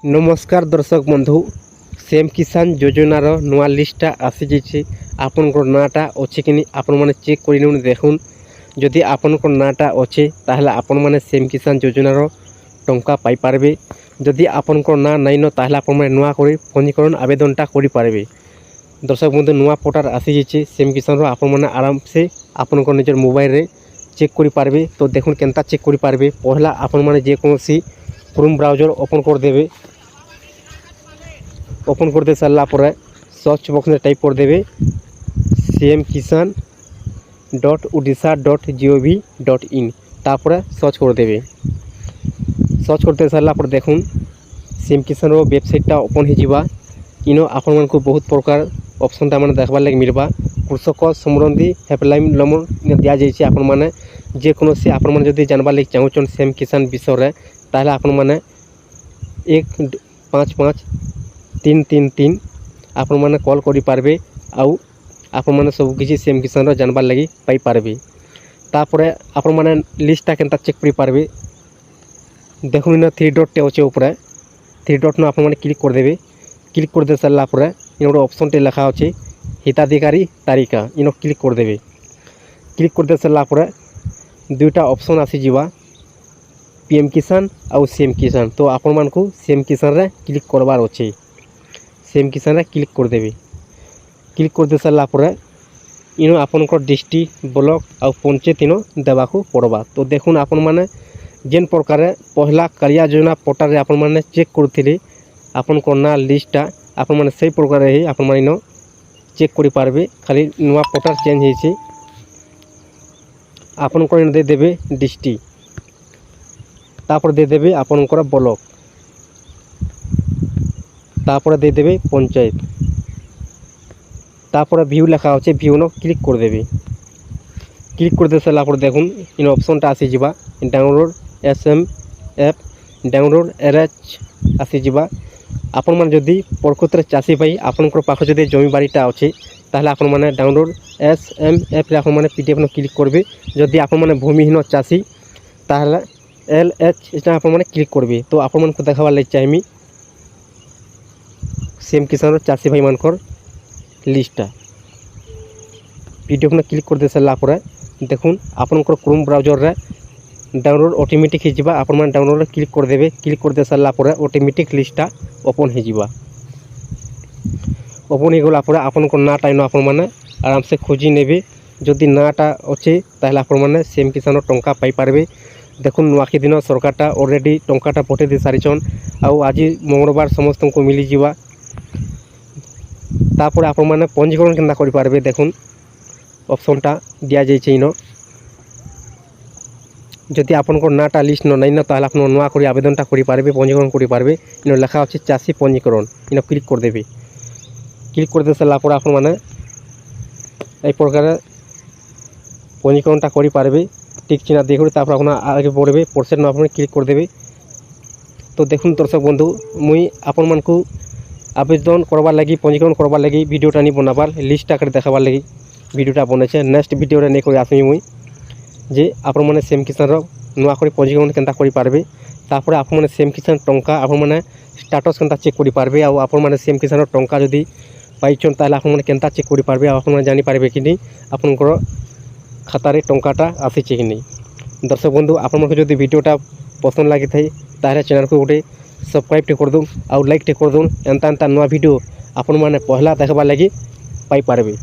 नमस्कार दर्शक बंधु सेम किसान योजनार नुआ लिस्टा आसी जाइए। आपण नाटा अच्छे कि आपण मैंने चेक कर देखुन। जदि आपण नाटा अच्छे ताहले आपण मैंने सेम किसान योजनार टंका पाई पारबे। जदि आपण ना नाइन ताहले आपण मैंने नुआ कर पंजीकरण आवेदनटा करि पारबे। दर्शक बंधु नुआ पोर्टाल आसी जाइए सेम किसान आपण मैंने आराम से आपण निजर मोबाइल रे चेक करि पारबे। तो देखुन केनता चेक करि पारबे। पहला आपण मैंने जेकोसी क्रोम ब्राउजर ओपन कर देबे। ओपन करते सारा पर सर्च बॉक्स में टाइप कर देवे cmkisan.odisha.gov.in तापर सर्च कर देवे। सर्च करते सारा पर देखुन सीएम किसान वेबसाइटा ओपन हो जावा। इन आपण मन को बहुत प्रकार ऑप्शन ता माने देखबार लगे मिलबा। कृषक संबंधी हेल्पलाइन नंबर दिया जाइए। आपण माने जे कोनो से आपण माने जदि जानबार लगे चाहूचन सेम किसान विषय रे ताहले आपण माने 155-333 आपण माने कॉल करि पारबे। आउ आपण माने सब किछि सेम किसान जानबार लगी पाई पारबे। तापरे आपण माने लिस्टटा केनता चेक करि पारबे। देखुन इन 3 डॉट टे अछि ऊपर 3 डॉट न आपण माने क्लिक कर देबे। क्लिक कर दे सारला पर इन गोटे ऑप्शन टे लिखा अछि हिताधिकारी तालिका। इन क्लिक कर देबे। क्लिक कर दे सारला पर दुईटा ऑप्शन आसी जिवा पीएम किसान आउ सीएम किसान। तो आपण मान को सीएम किसान रे क्लिक करबार अछि। सीएम किसान रे क्लिक कर देबे। क्लिक कर दे सारला पर इन आपण को डिस्ट्रिक्ट ब्लॉक आउ पंचायत इन देबा को पड़बा। तो देखुन आपण माने जेन प्रकार पहला कालिया योजना पोर्टल रे आपण माने चेक करथिले आपण को ना लिस्टटा आपण माने सही प्रकार रे आपण माने इन चेक करि पारबे। खाली नुवा पोर्टल चेंज हेछि। आपण को इन दे देबे डिस्ट्रिक्ट तापर दे देबे आपनकर ब्लॉक तापर दे देबे पंचायत तापर व्यू लिखा अछि व्यू न क्लिक कर देबे। क्लिक कर दे साला पर देखुन इन ऑप्शनटा आसी जिबा डाउनलोड एसएमएफ डाउनलोड एरएच आसी जिबा। आपण मन जदि प्रकृतर चासी भाई आपनकर पाख जदि जमी बारीटा अछि ताहले आपण माने डाउनलोड एसएमएफ रे आपण माने पीडीएफ न क्लिक करबे। जदि आपण माने भूमिहीन चासी ताहले LH इतना आप मैंने क्लिक करेंगे। तो आप मन को देखाबार लगे चाहिए सेम किसान चाषी भाई मानकर लिस्टा पीडीएफ में क्लिक कर दे सारा पर देखुन आपनकर क्रोम ब्राउजर रे डाउनलोड ऑटोमेटिक हो जावा। आप मैंने डाउनलोड क्लिक कर देबे। क्लिक कर दे सारा पर ऑटोमेटिक लिस्टा ओपन हो जावा। ओपन हो गला पर आपन को नाटा इन आप मैंने आराम से खोजी नेबे। जदि नाटा अच्छे ताहले आप मैंने सेम किसान टंका पाई पारबे। देखुन नुआखी दिन सरकारटा ऑलरेडी टंकाटा पठे दे सारिछन। आउ आज मंगलवार समस्त को मिली जीवा। तापर आप माने पंजीकरण केनता करि पारबे। देखुन ऑप्शनटा दिया जाइछे इन जदि आपन को नाटा लिस्ट न नाइन ताहले आपन नुआ करि आवेदनटा करि पारबे पंजीकरण करि पारबे। इन लिखा अछि चाषी पंजीकरण इन क्लिक कर देबे। क्लिक कर दे साला पर आपन माने ए प्रकार पंजीकरणटा करि पारबे। टिक चिन्ह देखो तापर अपना आगे बढ़े परसेंट आप क्लिक कर देबे। तो देखुन दर्शक बंधु मुई आपण मन को आवेदन करबार लगी पंजीकरण करबार लगी वीडियोटा नहीं बनाबार लिस्टटा कर देखाबार लगी वीडियोटा बनेछे। नेक्स्ट वीडियो रे नहीं कर आसमी मुई जे आपण माने सेम किसान नुआ कर पंजीकरण केनता करि पारबे। तापर आपण माने सेम किसान टंका आपण माने स्टेटस केनता चेक करि पारबे। आ आपण माने सेम किसान टंका जदि पाइछन ताले आपण माने केनता चेक करि पारबे। आपण माने जानि पारबे कि नहीं आपनकर खातारे टंकाटा आसीचे कि नहीं। दर्शक बंधु आपण मन जदि वीडियोटा पसंद लगी थाए ताहले चैनल को गोटे सब्सक्राइब टे कर दूँ आउ लाइक टे कर दूँ। एंता नुआ वीडियो आपण माने पहला देखबार लगी पाई पारबे।